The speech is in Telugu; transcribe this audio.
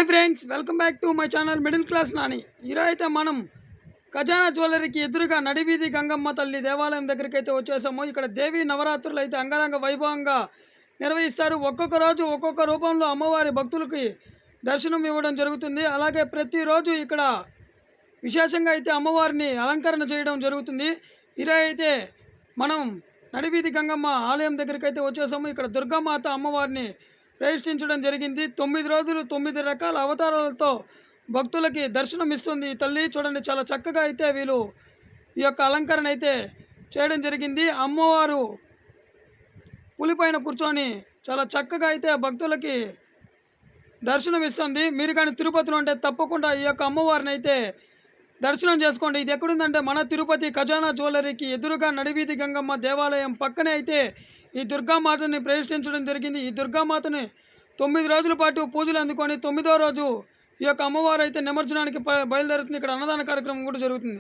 Hi friends, welcome back to my channel middle class Nani. ఈరోజు అయితే మనం ఖజానా జ్యువెలరీకి ఎదురుగా నడివీధి గంగమ్మ తల్లి దేవాలయం దగ్గరికి అయితే వచ్చేసాము. ఇక్కడ దేవి నవరాత్రులు అయితే అంగరంగ వైభవంగా నిర్వహిస్తారు. ఒక్కొక్క రోజు ఒక్కొక్క రూపంలో అమ్మవారి భక్తులకి దర్శనం ఇవ్వడం జరుగుతుంది. అలాగే ప్రతిరోజు ఇక్కడ విశేషంగా అయితే అమ్మవారిని అలంకరణ చేయడం జరుగుతుంది. ఈరోజు అయితే మనం నడివీధి గంగమ్మ ఆలయం దగ్గరికి అయితే వచ్చేసాము. ఇక్కడ దుర్గామాత అమ్మవారిని ప్రతిష్ఠించడం జరిగింది. 9 రోజులు 9 రకాల అవతారాలతో భక్తులకి దర్శనం ఇస్తుంది ఈ తల్లి. చూడండి, చాలా చక్కగా అయితే వీళ్ళు ఈ యొక్క అలంకరణ అయితే చేయడం జరిగింది. అమ్మవారు పులిపైన కూర్చొని చాలా చక్కగా అయితే భక్తులకి దర్శనం ఇస్తుంది. మీరు కానీ తిరుపతిలో ఉంటే తప్పకుండా ఈ యొక్క అమ్మవారిని అయితే దర్శనం చేసుకోండి. ఇది ఎక్కడుందంటే మన తిరుపతి ఖజానా జ్యువెలరీకి ఎదురుగా నడివీధి గంగమ్మ దేవాలయం పక్కనే అయితే ఈ దుర్గామాతని ప్రతిష్ఠించడం జరిగింది. ఈ దుర్గామాతని 9 రోజుల పాటు పూజలు అందుకొని 9వ రోజు ఈ యొక్క అమ్మవారు అయితే నిమజ్జనానికి బయలుదేరుతుంది. ఇక్కడ అన్నదాన కార్యక్రమం కూడా జరుగుతుంది.